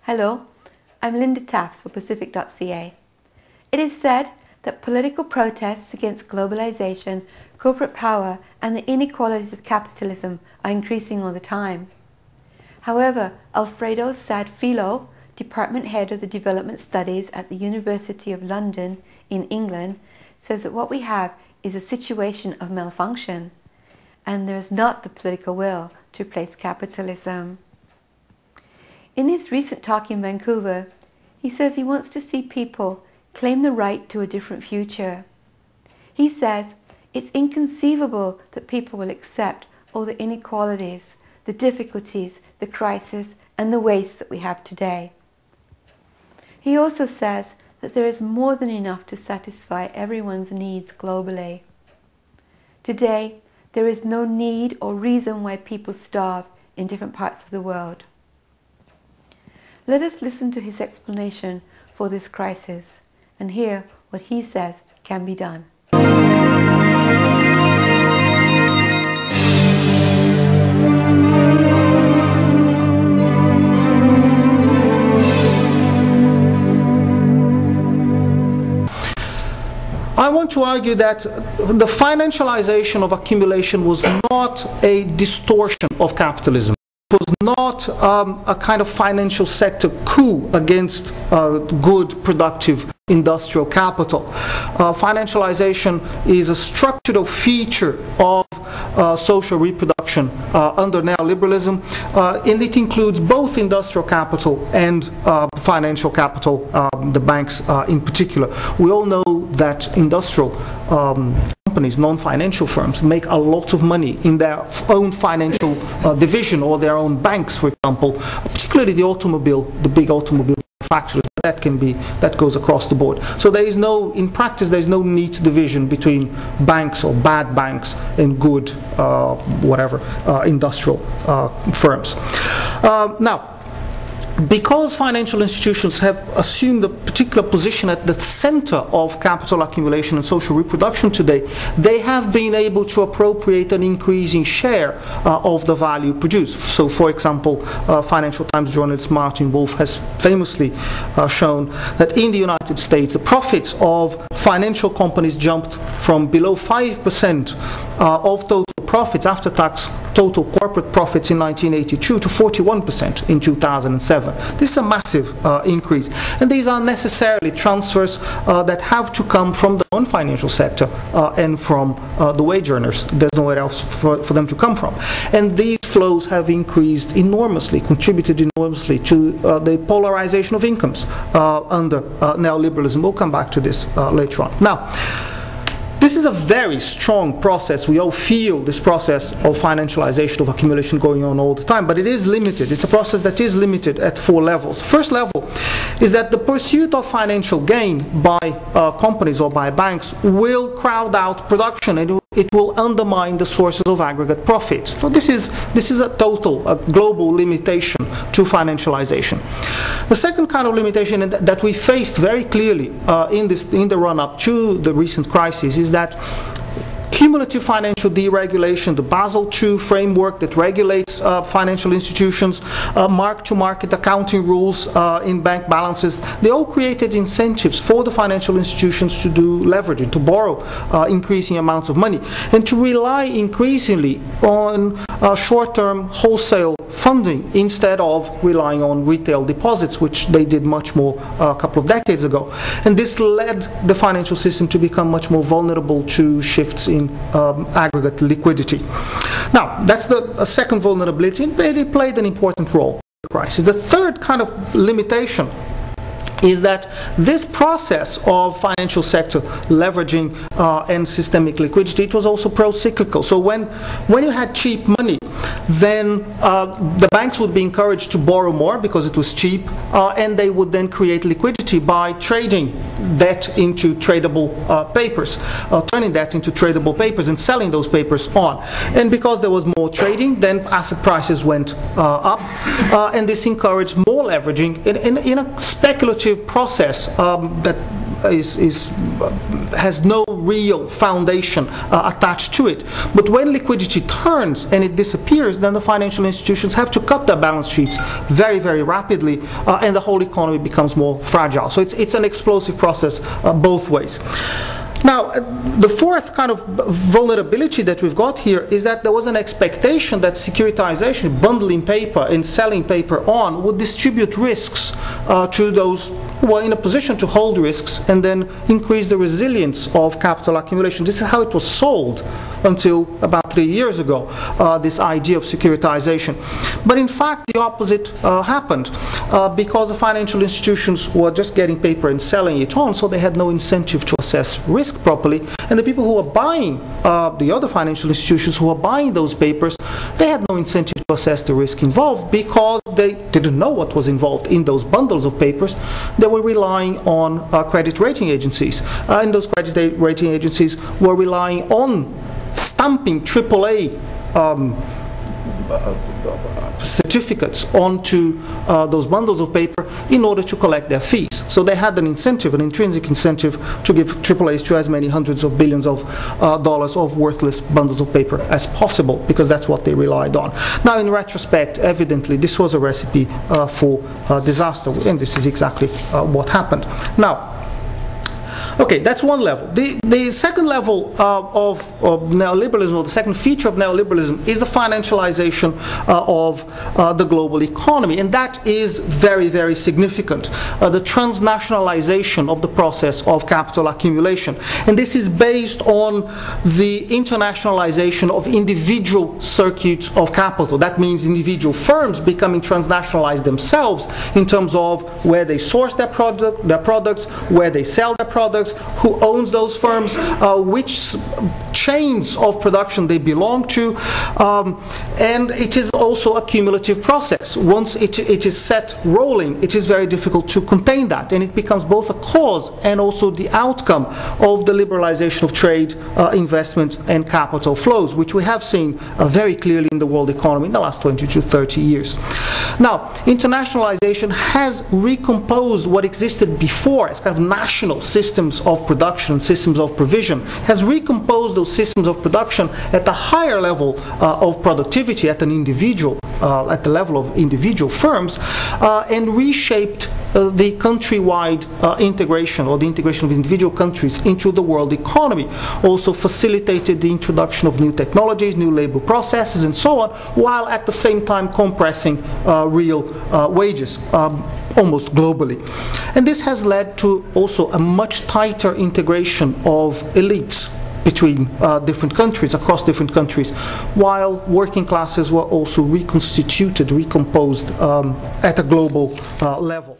Hello, I'm Linda Tafts for Pacific.ca. It is said that political protests against globalization, corporate power, and the inequalities of capitalism are increasing all the time. However, Alfredo Saad-Philo, Department Head of the Development Studies at the University of London in England, says that what we have is a situation of malfunction, and there is not the political will to replace capitalism. In his recent talk in Vancouver, he says he wants to see people claim the right to a different future. He says it's inconceivable that people will accept all the inequalities, the difficulties, the crisis, and the waste that we have today. He also says that there is more than enough to satisfy everyone's needs globally. Today, there is no need or reason why people starve in different parts of the world. Let us listen to his explanation for this crisis and hear what he says can be done. I want to argue that the financialization of accumulation was not a distortion of capitalism. It was not a kind of financial sector coup against good, productive industrial capital. Financialization is a structural feature of social reproduction under neoliberalism, and it includes both industrial capital and financial capital, the banks in particular. We all know that industrial companies, non-financial firms, make a lot of money in their own financial division or their own banks, for example, particularly the big automobile manufacturers. That goes across the board. So there is no, in practice, there is no neat division between banks or bad banks and good, industrial firms. Now, because financial institutions have assumed a particular position at the center of capital accumulation and social reproduction today, they have been able to appropriate an increasing share of the value produced. So, for example, Financial Times journalist Martin Wolf has famously shown that in the United States, the profits of financial companies jumped from below 5% of total profits after tax, total corporate profits in 1982 to 41% in 2007. This is a massive increase, and these are necessarily transfers that have to come from the non-financial sector and from the wage earners. There's nowhere else for them to come from. And these flows have increased enormously, contributed enormously to the polarization of incomes under neoliberalism. We'll come back to this later on. Now, this is a very strong process. We all feel this process of financialization of accumulation going on all the time, but it is limited. It's a process that is limited at 4 levels. First level is that the pursuit of financial gain by companies or by banks will crowd out production, and it will undermine the sources of aggregate profit. So this is a global limitation to financialization. The second kind of limitation that we faced very clearly in the run-up to the recent crisis is that cumulative financial deregulation, the Basel II framework that regulates financial institutions, mark-to-market accounting rules in bank balances, they all created incentives for the financial institutions to do leveraging, to borrow increasing amounts of money, and to rely increasingly on short-term wholesale funding instead of relying on retail deposits, which they did much more a couple of decades ago. And this led the financial system to become much more vulnerable to shifts in aggregate liquidity. Now, that's the second vulnerability, and it played an important role in the crisis. The third kind of limitation is that this process of financial sector leveraging and systemic liquidity, it was also pro-cyclical. So when you had cheap money, then the banks would be encouraged to borrow more because it was cheap, and they would then create liquidity by trading debt into tradable papers, turning that into tradable papers and selling those papers on. And because there was more trading, then asset prices went up, and this encouraged more leveraging in a speculative process that has no real foundation attached to it. But when liquidity turns and it disappears, then the financial institutions have to cut their balance sheets very, very rapidly, and the whole economy becomes more fragile. So it's an explosive process both ways. Now, the fourth kind of vulnerability that we've got here is that there was an expectation that securitization, bundling paper and selling paper on, would distribute risks to those who are in a position to hold risks and then increase the resilience of capital accumulation. This is how it was sold until about 3 years ago, this idea of securitization. But in fact, the opposite happened because the financial institutions were just getting paper and selling it on, so they had no incentive to assess risk properly. And the people who were buying, the other financial institutions who were buying those papers, they had no incentive to assess the risk involved because they didn't know what was involved in those bundles of papers. They were relying on credit rating agencies. And those credit rating agencies were relying on stamping AAA certificates onto those bundles of paper in order to collect their fees. So they had an incentive, an intrinsic incentive, to give AAAs to as many hundreds of billions of dollars of worthless bundles of paper as possible, because that's what they relied on. Now, in retrospect, evidently, this was a recipe for disaster, and this is exactly what happened. Now, okay, that's one level. The second level of neoliberalism, or the second feature of neoliberalism, is the financialization of the global economy, and that is very, very significant. The transnationalization of the process of capital accumulation. And this is based on the internationalization of individual circuits of capital. That means individual firms becoming transnationalized themselves in terms of where they source their products, where they sell their products, who owns those firms, which chains of production they belong to, and it is also a cumulative process. Once it is set rolling, it is very difficult to contain that, and it becomes both a cause and also the outcome of the liberalization of trade, investment, and capital flows, which we have seen very clearly in the world economy in the last 20 to 30 years. Now, internationalization has recomposed what existed before as kind of national systems of production, systems of provision, has recomposed those systems of production at a higher level of productivity at an individual, at the level of individual firms, and reshaped the countrywide integration, or the integration of individual countries into the world economy. Also facilitated the introduction of new technologies, new labor processes, and so on, while at the same time compressing real wages, almost globally. And this has led to also a much tighter integration of elites between different countries, across different countries, while working classes were also reconstituted, recomposed at a global level.